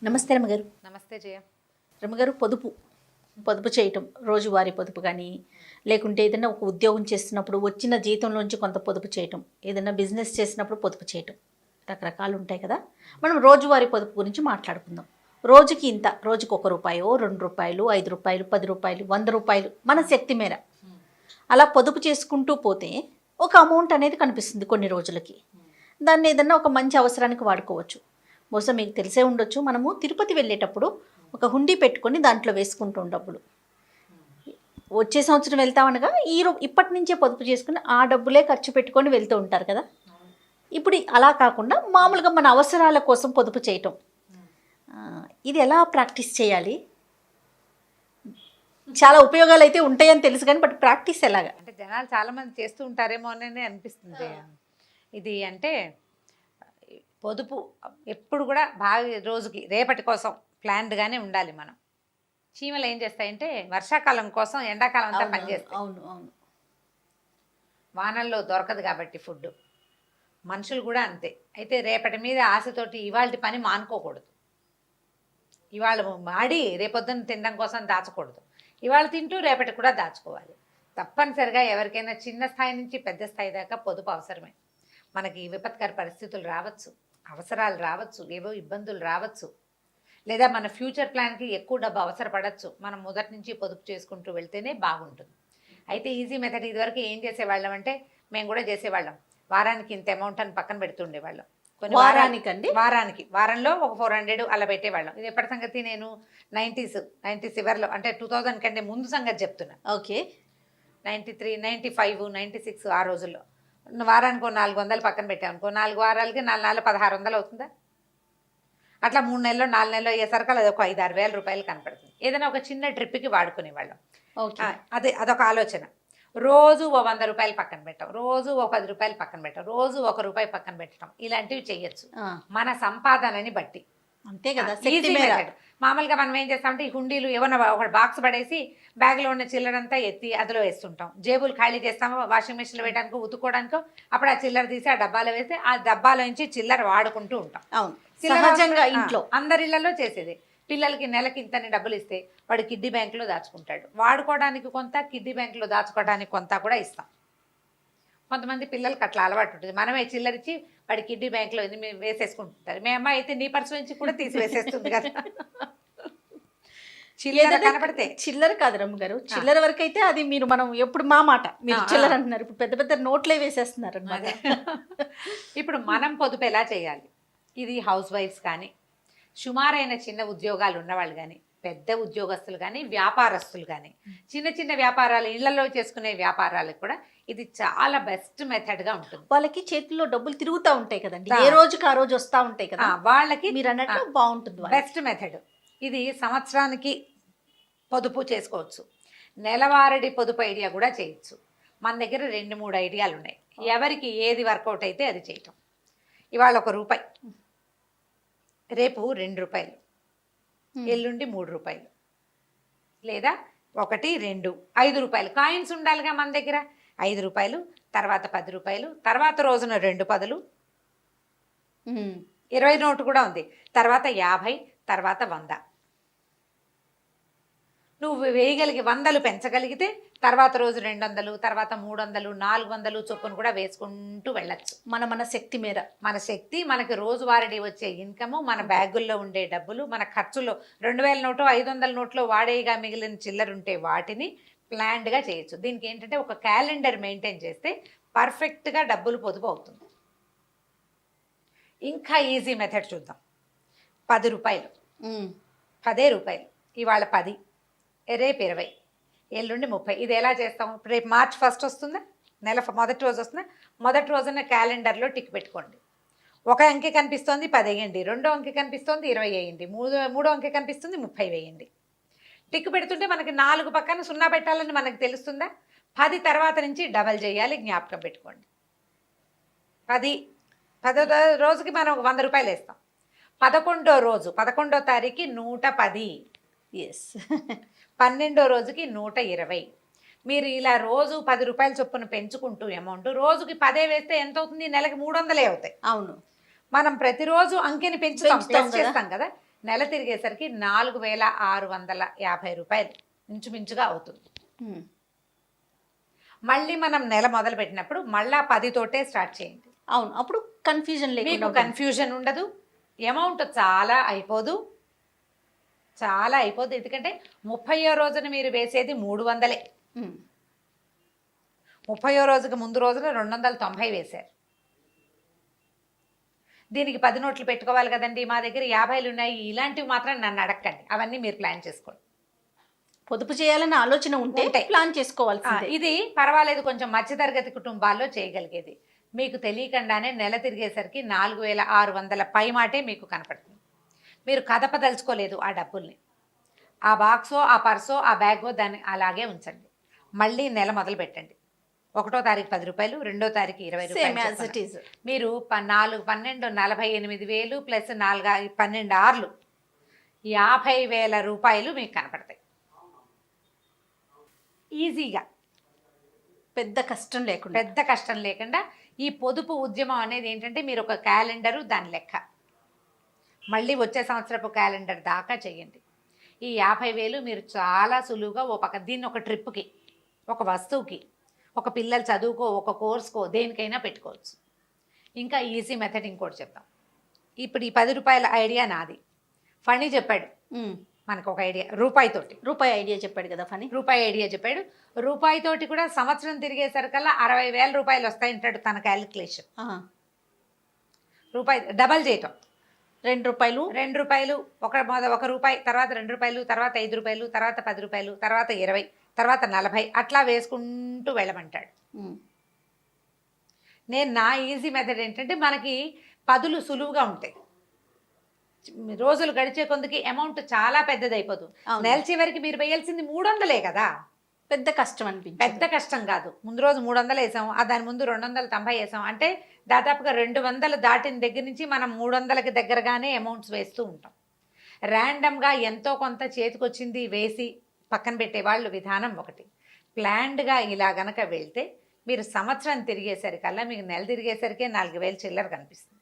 నమస్తే రమ్మగారు. నమస్తే జయ. రమ్మగారు, పొదుపు చేయటం, రోజువారీ పొదుపు కానీ, లేకుంటే ఏదైనా ఒక ఉద్యోగం చేస్తున్నప్పుడు వచ్చిన జీతంలోంచి కొంత పొదుపు చేయటం, ఏదైనా బిజినెస్ చేసినప్పుడు పొదుపు చేయటం, రకరకాలు ఉంటాయి కదా. మనం రోజువారీ పొదుపు గురించి మాట్లాడుకుందాం. రోజుకి ఇంత, రోజుకి ₹1, ₹2, ₹5, ₹10, ₹100 మన శక్తి మేర అలా పొదుపు చేసుకుంటూ పోతే ఒక అమౌంట్ అనేది కనిపిస్తుంది కొన్ని రోజులకి. దాన్ని ఏదన్నా ఒక మంచి అవసరానికి వాడుకోవచ్చు. బహుశా మీకు తెలిసే ఉండొచ్చు, మనము తిరుపతి వెళ్ళేటప్పుడు ఒక హుండీ పెట్టుకొని దాంట్లో వేసుకుంటాం డబ్బులు. వచ్చే సంవత్సరం వెళ్తామనగా ఇప్పటి నుంచే పొదుపు చేసుకుని ఆ డబ్బులే ఖర్చు పెట్టుకొని వెళ్తూ ఉంటారు కదా. ఇప్పుడు అలా కాకుండా మామూలుగా మన అవసరాల కోసం పొదుపు చేయటం, ఇది ఎలా ప్రాక్టీస్ చేయాలి? చాలా ఉపయోగాలు అయితే ఉంటాయని తెలుసు కానీ బట్ ప్రాక్టీస్ ఎలాగా? అంటే జనాలు చాలా మంది చేస్తూ ఉంటారేమో అని అనిపిస్తుంది. ఇది అంటే పొదుపు ఎప్పుడు కూడా బాగా రోజుకి రేపటి కోసం ప్లాన్డ్గానే ఉండాలి. మనం చీమలు ఏం చేస్తాయంటే వర్షాకాలం కోసం ఎండాకాలం అంతా పనిచేస్తాయి. అవును అవును. వానల్లో దొరకదు కాబట్టి ఫుడ్. మనుషులు కూడా అంతే. అయితే రేపటి మీద ఆశతోటి ఇవాళ పని మానుకోకూడదు. ఇవాళ మాడి రేపొద్దున తినడం కోసం దాచకూడదు. ఇవాళ తింటూ రేపటి కూడా దాచుకోవాలి. తప్పనిసరిగా ఎవరికైనా చిన్న స్థాయి నుంచి పెద్ద స్థాయి దాకా పొదుపు అవసరమే. మనకి విపత్కర పరిస్థితులు రావచ్చు, అవసరాలు రావచ్చు, ఏవో ఇబ్బందులు రావచ్చు, లేదా మన ఫ్యూచర్ ప్లాన్కి ఎక్కువ డబ్బు అవసరపడవచ్చు. మనం మొదటి నుంచి పొదుపు చేసుకుంటూ వెళ్తేనే బాగుంటుంది. అయితే ఈజీ మెథడ్ ఇదివరకు ఏం చేసేవాళ్ళం అంటే, మేము కూడా చేసేవాళ్ళం, వారానికి ఇంత అమౌంట్ అని పక్కన పెడుతుండేవాళ్ళం. కొన్ని వారంలో ఒక 400 అలా పెట్టేవాళ్ళం. ఇది ఎప్పటి సంగతి? నేను 90s చివర్లో, అంటే 2000 కంటే ముందు సంగతి చెప్తున్నా. ఓకే. 93, 95, 96 ఆ రోజుల్లో వారానికి 400 పక్కన పెట్టామనుకో, 4 వారాలకి 4 నెలలు 1600 అవుతుందా? అట్లా 3 నెలలు 4 నెలలు అయ్యేసరికి అది ఒక 5-6 వేల రూపాయలు కనపడుతుంది. ఏదైనా ఒక చిన్న ట్రిప్కి వాడుకునేవాళ్ళం. అదొక ఆలోచన. రోజు ఓ ₹100 పక్కన పెట్టాం, రోజు ఓ ₹10 పక్కన పెట్టాం, రోజు ₹1 పక్కన పెట్టడం, ఇలాంటివి చేయొచ్చు మన సంపాదనని బట్టి. అంతే కదా. మామూలుగా మనం ఏం చేస్తామంటే ఈ హుండీలు ఏమన్నా ఒక బాక్స్ పడేసి బ్యాగ్లో ఉన్న చిల్లరంతా ఎత్తి అందులో వేస్తుంటాం. జేబులు ఖాళీ చేస్తాము, వాషింగ్ మిషన్లో వేయడానికో ఉతుక్కోవడానికో. అప్పుడు ఆ చిల్లర తీసి ఆ డబ్బాలో వేసి ఆ డబ్బాలో నుంచి చిల్లర వాడుకుంటూ ఉంటాం. అవును, సహజంగా ఇంట్లో అందరి ఇళ్లలో చేసేది. పిల్లలకి నెలకి ఇంతని డబ్బులు ఇస్తే వాడు కిడ్డీ బ్యాంకులో దాచుకుంటాడు. వాడుకోవడానికి కొంత, కిడ్డీ బ్యాంకులో దాచుకోవడానికి కొంత కూడా ఇస్తాం. కొంతమంది పిల్లలకి అట్లా అలవాటు ఉంటుంది. మనమే చిల్లరిచ్చి వాడి కిడ్డీ బ్యాంక్లో వేసేసుకుంటుంటారు. మీ అమ్మాయి అయితే నీ పర్సు నుంచి కూడా తీసి వేసేస్తుంది కదా. చిల్లర కనపడితే, చిల్లర కాదు రమ్మగారు, చిల్లర వరకు అయితే అది మనం ఎప్పుడు మా మాట, మీరు చిల్లర అంటున్నారు, ఇప్పుడు పెద్ద పెద్ద నోట్లే వేసేస్తున్నారు అన్నమాట. ఇప్పుడు మనం పొదుపు ఎలా చేయాలి? ఇది హౌస్ వైఫ్స్ కానీ, సుమారైన చిన్న ఉద్యోగాలు ఉన్నవాళ్ళు కానీ, పెద్ద ఉద్యోగస్తులు కానీ, వ్యాపారస్తులు కానీ, చిన్న చిన్న వ్యాపారాలు ఇళ్లలో చేసుకునే వ్యాపారాలకు కూడా ఇది చాలా బెస్ట్ మెథడ్గా ఉంటుంది. వాళ్ళకి చేతుల్లో డబ్బులు తిరుగుతూ ఉంటాయి కదండి, ఏ రోజుకి ఆ రోజు వస్తూ ఉంటాయి కదా, వాళ్ళకి మీరు అన్నట్టు బాగుంటుంది. బెస్ట్ మెథడ్ ఇది. సంవత్సరానికి పొదుపు చేసుకోవచ్చు, నెలవారీ పొదుపు ఐడియా కూడా చేయొచ్చు. మన దగ్గర 2-3 ఐడియాలు ఉన్నాయి. ఎవరికి ఏది వర్కౌట్ అయితే అది చేయటం. ఇవాళ ₹1, రేపు ₹2, ఎల్లుండి ₹3, లేదా 1, 2, ₹5 కాయిన్స్ ఉండాలిగా మన దగ్గర. ₹5, తర్వాత ₹10, తర్వాత రోజున 2 10, 20 నోటు కూడా ఉంది, తర్వాత 50, తర్వాత 100. నువ్వు వేయగలిగి 100 పెంచగలిగితే తర్వాత రోజు 200, తర్వాత 300, 400 చొప్పున కూడా వేసుకుంటూ వెళ్ళచ్చు. మన శక్తి మేర, మన శక్తి, మనకి రోజువారీ వచ్చే ఇన్కము, మన బ్యాగుల్లో ఉండే డబ్బులు, మన ఖర్చులో 2000 నోటు 500 నోట్లో వాడేగా మిగిలిన చిల్లరుంటే వాటిని ప్లాన్డ్గా చేయొచ్చు. దీనికి ఏంటంటే ఒక క్యాలెండర్ మెయింటైన్ చేస్తే పర్ఫెక్ట్గా డబ్బులు పొదుపు అవుతుంది. ఇంకా ఈజీ మెథడ్ చూద్దాం. ₹10, ₹10, ఇవాళ 10, రేపు 20, ఎల్లుండి 30. ఇది ఎలా చేస్తాం? రేపు మార్చ్ 1 వస్తుందా, నెల మొదటి రోజు వస్తుందా, మొదటి రోజున క్యాలెండర్లో టిక్ పెట్టుకోండి. ఒక అంకె కనిపిస్తోంది 10 వేయండి, రెండో అంకె కనిపిస్తోంది 20 వేయండి, మూడో అంకె కనిపిస్తుంది 30 వేయండి. టిక్ పెడుతుంటే మనకి 4 పక్కన 0 పెట్టాలని మనకు తెలుస్తుందా? 10 తర్వాత నుంచి డబల్ చేయాలి, జ్ఞాపకం పెట్టుకోండి. 10వ రోజుకి మనం ₹100 వేస్తాం. 11వ రోజు 11వ తారీఖు 110. ఎస్. 12వ రోజుకి 120. మీరు ఇలా రోజు ₹10 చొప్పున పెంచుకుంటూ అమౌంట్ రోజుకి 10 వేస్తే ఎంత అవుతుంది? నెలకి 300 అవుతాయి. అవును. మనం ప్రతిరోజు అంకెని పెంచుతాం, చేస్తాం కదా. నెల తిరిగేసరికి 4,650 రూపాయలు ఇంచుమించుగా అవుతుంది. మళ్ళీ మనం నెల మొదలు పెట్టినప్పుడు మళ్ళా 10 తోటే స్టార్ట్ చేయండి. అవును, అప్పుడు కన్ఫ్యూజన్ మీకు లేకుండా కన్ఫ్యూజన్ ఉండదు, అమౌంట్ చాలా అయిపోదు. ఎందుకంటే 30వ రోజున మీరు వేసేది 300. 30వ రోజుకి ముందు రోజున 290 వేశారు. దీనికి 10 నోట్లు పెట్టుకోవాలి కదండి, మా దగ్గర 50లు ఉన్నాయి, ఇలాంటివి మాత్రం నన్ను అడగండి, అవన్నీ మీరు ప్లాన్ చేసుకోండి. పొదుపు చేయాలన్న ఆలోచన ఉంటే ప్లాన్ చేసుకోవాల్సిందే. ఇది పర్వాలేదు, కొంచెం మధ్యతరగతి కుటుంబాల్లో చేయగలిగేది. మీకు తెలియకుండానే నెల తిరిగేసరికి 4,600 పై మాటే మీకు కనపడుతుంది. మీరు కదపదలుచుకోలేదు ఆ డబ్బుల్ని, ఆ బాక్సో ఆ పర్సో ఆ బ్యాగో దాన్ని అలాగే ఉంచండి. మళ్ళీ నెల మొదలు పెట్టండి. 1వ తారీఖు 10 రూపాయలు, 2వ తారీఖు 20 రూపాయలు. మీరు 4, 12, 48,000 ప్లస్ 4, 12 ఆర్లు 50,000 రూపాయలు మీకు కనపడతాయి ఈజీగా. పెద్ద కష్టం లేకుండా ఈ పొదుపు ఉద్యమం అనేది ఏంటంటే, మీరు ఒక క్యాలెండరు, దాని లెక్క మళ్ళీ వచ్చే సంవత్సరపు క్యాలెండర్ దాకా చేయండి. ఈ 50,000 మీరు చాలా సులువుగా దీన్ని ఒక ట్రిప్కి, ఒక వస్తువుకి, ఒక పిల్లలు చదువుకో, ఒక కోర్సుకో, దేనికైనా పెట్టుకోవచ్చు. ఇంకా ఈజీ మెథడ్ ఇంకోటి చెప్తాం. ఇప్పుడు ఈ 10 రూపాయల ఐడియా నాది, ఫణి చెప్పాడు మనకు ఒక ఐడియా, రూపాయి ఐడియా చెప్పాడు కదా ఫణి. రూపాయి ఐడియా చెప్పాడు. రూపాయితోటి కూడా సంవత్సరం తిరిగేసరికల్లా 60,000 రూపాయలు వస్తాయంటాడు తన క్యాలిక్యులేషన్. రూపాయి డబల్ చేయటం, 2 రూపాయలు, 2 రూపాయలు, ఒక రూపాయి, తర్వాత 2 రూపాయలు, తర్వాత 5 రూపాయలు, తర్వాత 10 రూపాయలు, తర్వాత 20, తర్వాత 40, అట్లా వేసుకుంటూ వెళ్ళమంటాడు. నేను నా ఈజీ మెథడ్ ఏంటంటే, మనకి 10లు సులువుగా ఉంటాయి, రోజులు గడిచే కొందుకి అమౌంట్ చాలా పెద్దది అయిపోతుంది. నెల చివరికి మీరు వేయాల్సింది 300 కదా, పెద్ద కష్టం అనిపించింది. పెద్ద కష్టం కాదు. ముందు రోజు 300 వేసాం, దాని ముందు 290 వేసాం, అంటే దాదాపుగా 200 దాటిన దగ్గర నుంచి మనం 300కి దగ్గరగానే అమౌంట్స్ వేస్తూ ఉంటాం. ర్యాండమ్గా ఎంతో కొంత చేతికొచ్చింది వేసి పక్కన పెట్టేవాళ్ళు విధానం ఒకటి. ప్లాన్డ్గా ఇలా గనక వెళ్తే మీరు సంవత్సరం తిరిగేసరికల్లా మీకు నెల తిరిగేసరికే 4,000 చిల్లర కనిపిస్తుంది,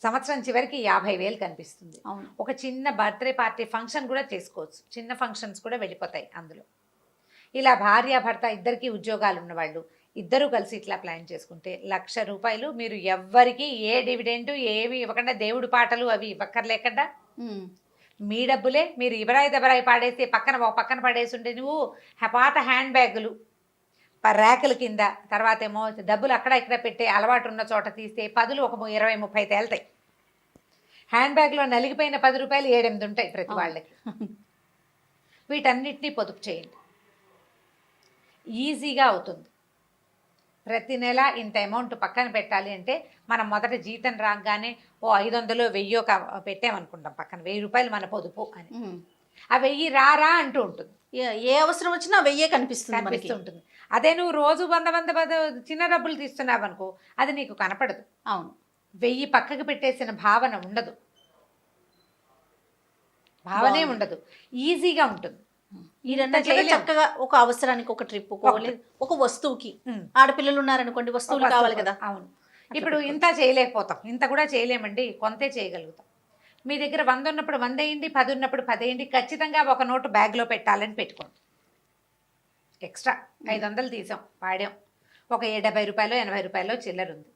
సంవత్సరం చివరికి 50,000 కనిపిస్తుంది. ఒక చిన్న బర్త్డే పార్టీ ఫంక్షన్ కూడా చేసుకోవచ్చు, చిన్న ఫంక్షన్స్ కూడా వెళ్ళిపోతాయి అందులో. ఇలా భార్యాభర్త ఇద్దరికి ఉద్యోగాలు ఉన్నవాళ్ళు ఇద్దరు కలిసి ఇట్లా ప్లాన్ చేసుకుంటే 1,00,000 రూపాయలు మీరు ఎవ్వరికి ఏ డివిడెండ్ ఏవి ఇవ్వకుండా, దేవుడి పాటలు అవి ఇవ్వక్కర్లేకుండా మీ డబ్బులే మీరు ఇబరాయి దబరాయి పాడేసి పక్కన పడేసి ఉంటే, నువ్వు పాత హ్యాండ్ బ్యాగులు ర్యాకుల కింద, తర్వాత ఏమో డబ్బులు అక్కడ ఇక్కడ పెట్టే అలవాటు ఉన్న చోట తీస్తే 10లు ఒక 20-30 తేలుతాయి. హ్యాండ్ బ్యాగ్లో నలిగిపోయిన 10 రూపాయలు 7-8 ఉంటాయి ప్రతి వాళ్ళకి. వీటన్నిటినీ పొదుపు చేయండి, ఈజీగా అవుతుంది. ప్రతి నెల ఇంత అమౌంట్ పక్కన పెట్టాలి అంటే, మనం మొదట జీతం రాగానే 500 1000 పెట్టామనుకుంటాం పక్కన, 1000 రూపాయలు మన పొదుపు అని. ఆ 1000 రారా అంటూ ఉంటుంది, ఏ అవసరం వచ్చినా 1000 కనిపిస్తుంది. అదే నువ్వు రోజు 100 చిన్న డబ్బులు తీస్తున్నావు అనుకో, అది నీకు కనపడదు. అవును, 1000 పక్కకి పెట్టేసిన భావన ఉండదు, భావనే ఉండదు, ఈజీగా ఉంటుంది. చక్కగా ఒక అవసరానికి ఒక ట్రిప్, ఒక వస్తువుకి, ఆడపిల్లలు ఉన్నారనుకోండి వస్తువులు కావాలి కదా. అవును, ఇప్పుడు ఇంత చేయలేకపోతాం, ఇంత కూడా చేయలేమండి, కొంతే చేయగలుగుతాం. మీ దగ్గర 100 ఉన్నప్పుడు 100 వేయండి, 10 ఉన్నప్పుడు 10 వేయండి. ఖచ్చితంగా ఒక నోటు బ్యాగ్లో పెట్టాలని పెట్టుకోండి. ఎక్స్ట్రా 500 తీసాం, వాడాం, ఒక 70 రూపాయలు 80 రూపాయలు చిల్లర ఉంది.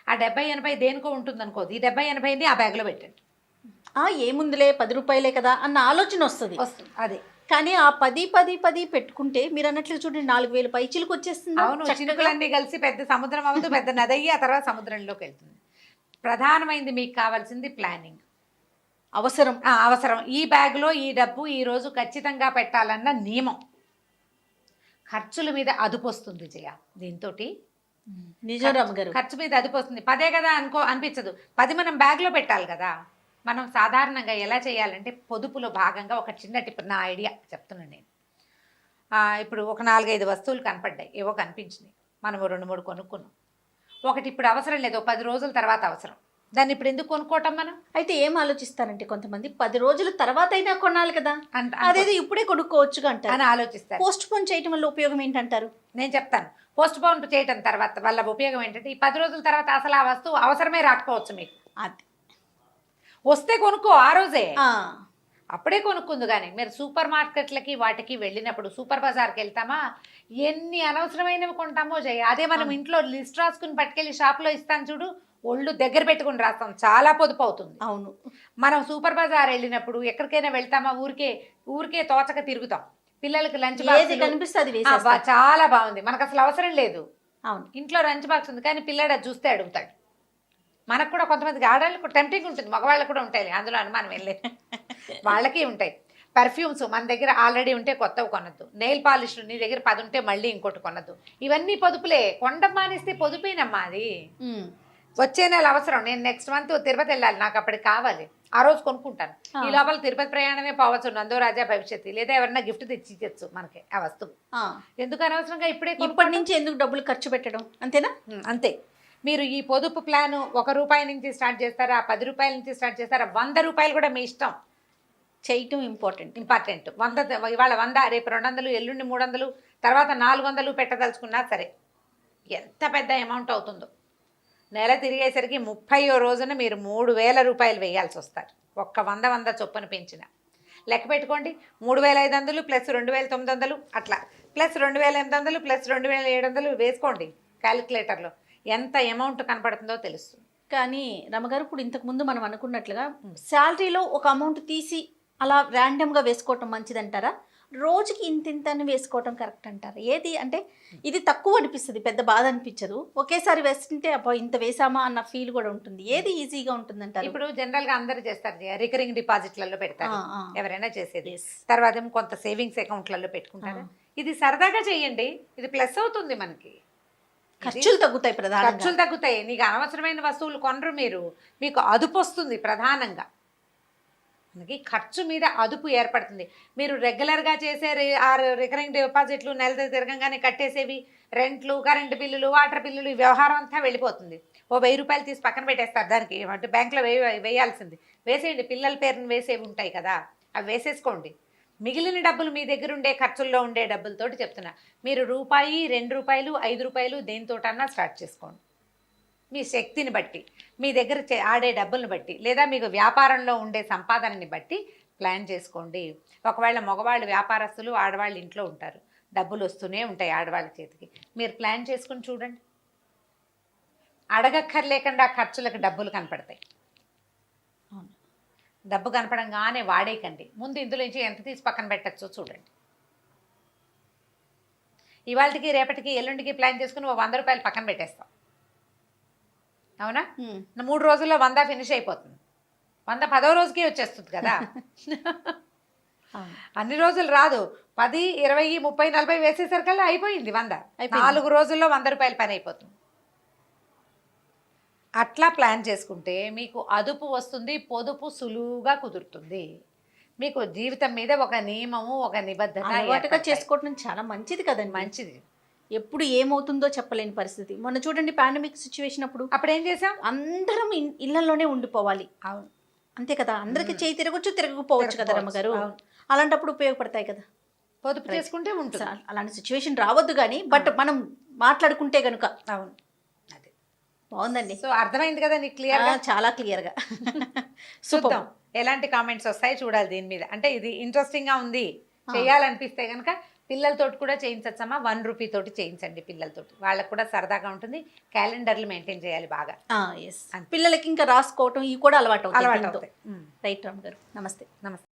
ఆ 70-80 దేనికో ఉంటుంది అనుకోదు, ఈ 70-80 ఆ బ్యాగ్లో పెట్టండి. ఏముందిలే 10 రూపాయలే కదా అన్న ఆలోచన వస్తుంది. అదే, కానీ ఆ 10 పెట్టుకుంటే మీరు అన్నట్లు చూడండి 4,000 పైచిలకు వచ్చేస్తుంది. అవును, చినుకులన్నీ కలిసి పెద్ద సముద్రం అవ్వదు, పెద్ద నది అయ్యి ఆ తర్వాత సముద్రంలోకి వెళ్తుంది. ప్రధానమైంది మీకు కావాల్సింది ప్లానింగ్, అవసరం. ఈ బ్యాగ్లో ఈ డబ్బు ఈరోజు ఖచ్చితంగా పెట్టాలన్న నియమం. ఖర్చుల మీద అదుపు వస్తుంది జయ, దీంతో ఖర్చు మీద అదుపు వస్తుంది. 10 కదా అనిపించదు, 10 మనం బ్యాగ్లో పెట్టాలి కదా. మనం సాధారణంగా ఎలా చేయాలంటే, పొదుపులో భాగంగా ఒక చిన్న టిప్, నా ఐడియా చెప్తున్నాను నేను. ఇప్పుడు ఒక 4-5 వస్తువులు కనపడ్డాయి, ఏవో కనిపించినాయి, మనం 2-3 కొనుక్కున్నాం. ఒకటి ఇప్పుడు అవసరం లేదు, 10 రోజుల తర్వాత అవసరం, దాన్ని ఇప్పుడు ఎందుకు కొనుక్కోవటం మనం? అయితే ఏం ఆలోచిస్తారంటే కొంతమంది 10 రోజుల తర్వాత అయినా కొనాలి కదా, అదేదో ఇప్పుడే కొనుక్కోవచ్చుగా అంటారు అని ఆలోచిస్తారు. పోస్ట్ పోన్ చేయటం వల్ల ఉపయోగం ఏంటంటారు? నేను చెప్తాను. పోస్ట్ పోన్ చేయటం తర్వాత వల్ల ఉపయోగం ఏంటంటే, ఈ 10 రోజుల తర్వాత అసలు ఆ వస్తువు అవసరమే రాకపోవచ్చు మీకు. అది వస్తే కొనుక్కో ఆ రోజే, ఆ, అప్పుడే కొనుక్కుంది. కానీ మీరు సూపర్ మార్కెట్లకి వాటికి వెళ్ళినప్పుడు సూపర్ బజార్కి వెళ్తామా, ఎన్ని అనవసరమైనవి కొంటామో అదే మనం ఇంట్లో లిస్ట్ రాసుకుని పట్టుకెళ్ళి షాప్లో ఇస్తాను చూడు, ఒళ్ళు దగ్గర పెట్టుకుని రాస్తాం, చాలా పొదుపు అవుతుంది. అవును. మనం సూపర్ బజార్ వెళ్ళినప్పుడు ఎక్కడికైనా వెళ్తామా, ఊరికే ఊరికే తోచక తిరుగుతాం. పిల్లలకి లంచ్ ఏది బాక్స్ కనిపిస్తే అది వేసేస్తాం. చాలా బాగుంది, మనకు అసలు అవసరం లేదు, అవును. ఇంట్లో లంచ్ బాక్స్ ఉంది, కానీ పిల్లాడు అది చూస్తే అడుగుతాడు. మనకు కూడా కొంతమందికి ఆడవాళ్ళకి టెంప్టింగ్ ఉంటుంది, మగవాళ్ళకు కూడా ఉంటాయి, అందులో అనుమానం వెళ్ళే వాళ్ళకి ఉంటాయి. పర్ఫ్యూమ్స్ మన దగ్గర ఆల్రెడీ ఉంటే కొత్తవి కొనద్దు, నెయిల్ పాలిష్లు నీ దగ్గర 10 ఉంటే మళ్ళీ ఇంకోటి కొనద్దు, ఇవన్నీ పొదుపులే. కొండ మానేస్తే పొదుపేనమ్మా అది. వచ్చే నెల అవసరం, నేను నెక్స్ట్ మంత్ తిరుపతి వెళ్ళాలి, నాకు అప్పటికి కావాలి, ఆ రోజు కొనుక్కుంటాను. ఈ లోపల తిరుపతి ప్రయాణమే పోవచ్చు, నందో రాజా భవిష్యత్తు, లేదా ఎవరన్నా గిఫ్ట్ తెచ్చి ఇచ్చచ్చు మనకి ఆ వస్తువు. ఎందుకు అనవసరంగా ఇప్పటి నుంచి ఎందుకు డబ్బులు ఖర్చు పెట్టడం, అంతేనా? అంతే. మీరు ఈ పొదుపు ప్లాన్ ₹1 నుంచి స్టార్ట్ చేస్తారా, ₹10 నుంచి స్టార్ట్ చేస్తారా, ₹100 కూడా మీ ఇష్టం, చేయటం ఇంపార్టెంట్. 100 ఇవాళ 100, రేపు 200, ఎల్లుండి 300, తర్వాత 400 పెట్టదలుచుకున్నా సరే, ఎంత పెద్ద అమౌంట్ అవుతుందో. నెల తిరిగేసరికి 30వ రోజున మీరు ₹3000 వేయాల్సి వస్తారు, ఒక్క 100 చొప్పున పెంచిన లెక్క పెట్టుకోండి. 3500 ప్లస్ 2900 అట్లా, ప్లస్ 2800 ప్లస్ 2700 వేసుకోండి క్యాలిక్యులేటర్లో, ఎంత అమౌంట్ కనపడుతుందో తెలుస్తుంది. కానీ రమగారు, ఇప్పుడు ఇంతకుముందు మనం అనుకున్నట్లుగా శాలరీలో ఒక అమౌంట్ తీసి అలా ర్యాండమ్గా వేసుకోవటం మంచిదంటారా, రోజుకి ఇంత అని వేసుకోవటం కరెక్ట్ అంటారా? ఏది అంటే ఇది తక్కువ అనిపిస్తుంది, పెద్ద బాధ అనిపించదు, ఒకేసారి వేస్తుంటే అబ్బా ఇంత వేసామా అన్న ఫీల్ కూడా ఉంటుంది, ఏది ఈజీగా ఉంటుంది అంటారు? ఇప్పుడు జనరల్గా అందరూ చేస్తారు, రికరింగ్ డిపాజిట్లలో పెడతారు, ఎవరైనా చేసేది. తర్వాత ఏమో కొంత సేవింగ్స్ అకౌంట్లలో పెట్టుకుంటారు. ఇది సరదాగా చేయండి, ఇది ప్లస్ అవుతుంది, మనకి ఖర్చులు తగ్గుతాయి, ప్రధానంగా ఖర్చులు తగ్గుతాయి. నీకు అనవసరమైన వస్తువులు కొనరు మీరు, మీకు అదుపు వస్తుంది. ప్రధానంగా మనకి ఖర్చు మీద అదుపు ఏర్పడుతుంది. మీరు రెగ్యులర్గా చేసే రికరింగ్ డిపాజిట్లు నెల తిరగంగానే కట్టేసేవి, రెంట్లు, కరెంటు బిల్లులు, వాటర్ బిల్లులు, ఈ వ్యవహారం అంతా వెళ్ళిపోతుంది. ఓ ₹1000 తీసి పక్కన పెట్టేస్తారు, దానికి అంటే బ్యాంకులో వేయాల్సింది వేసేయండి, పిల్లల పేరుని వేసేవి ఉంటాయి కదా, అవి వేసేసుకోండి. మిగిలిన డబ్బులు మీ దగ్గర ఉండే ఖర్చుల్లో ఉండే డబ్బులతోటి చెప్తున్నా, మీరు ₹1, ₹2, ₹5 దేనితోటన్నా స్టార్ట్ చేసుకోండి, మీ శక్తిని బట్టి, మీ దగ్గర ఆడే డబ్బులను బట్టి, లేదా మీకు వ్యాపారంలో ఉండే సంపాదనని బట్టి ప్లాన్ చేసుకోండి. ఒకవేళ మగవాళ్ళు వ్యాపారస్తులు, ఆడవాళ్ళు ఇంట్లో ఉంటారు, డబ్బులు వస్తూనే ఉంటాయి ఆడవాళ్ళ చేతికి, మీరు ప్లాన్ చేసుకుని చూడండి, అడగక్కర్లేకుండా ఖర్చులకు డబ్బులు కనపడతాయి. డబ్బు కనపడంగానే వాడేకండి, ముందు ఇందులో నుంచి ఎంత తీసి పక్కన పెట్టచ్చో చూడండి. ఇవాళకి రేపటికి ఎల్లుండికి ప్లాన్ చేసుకుని ఓ ₹100 పక్కన పెట్టేస్తాం, అవునా? 3 రోజుల్లో 100 ఫినిష్ అయిపోతుంది, 100 10వ రోజుకే వచ్చేస్తుంది కదా. అన్ని రోజులు రాదు, 10, 20, 30, 40 వేసేసరికల్లా అయిపోయింది 100. 4 రోజుల్లో ₹100 పని అయిపోతుంది. అట్లా ప్లాన్ చేసుకుంటే మీకు అదుపు వస్తుంది, పొదుపు సులువుగా కుదురుతుంది, మీకు జీవితం మీద ఒక నియమము, ఒక నిబద్ధత చేసుకోవడం చాలా మంచిది కదండి. మంచిది. ఎప్పుడు ఏమవుతుందో చెప్పలేని పరిస్థితి. మొన్న చూడండి పాండమిక్ సిచ్యువేషన్ అప్పుడు ఏం చేసాం, అందరం ఇళ్లలోనే ఉండిపోవాలి. అవును, అంతే కదా, అందరికి చేయి తిరగచ్చు, తిరగకపోవచ్చు కదా రమ్మగారు. అలాంటప్పుడు ఉపయోగపడతాయి కదా, పొదుపు చేసుకుంటే ఉంటుంది. అలాంటి సిచ్యువేషన్ రావద్దు కానీ, బట్ మనం మాట్లాడుకుంటే కనుక. అవును, అదే బాగుందండి. సో అర్థమైంది కదా నీకు క్లియర్గా? చాలా క్లియర్గా. చూద్దాం ఎలాంటి కామెంట్స్ వస్తాయి చూడాలి దీని మీద. అంటే ఇది ఇంట్రెస్టింగ్గా ఉంది, చేయాలనిపిస్తే కనుక పిల్లలతోటి కూడా చేయించచ్చమ్మా, ₹1 తోటి చేయించండి పిల్లలతోటి, వాళ్ళకు కూడా సరదాగా ఉంటుంది. క్యాలెండర్లు మెయింటైన్ చేయాలి బాగా. పిల్లలకి ఇంకా రాసుకోవటం ఇవి కూడా అలవాటు అవుతాయి. రైట్ రామ్ గారు, నమస్తే. నమస్తే.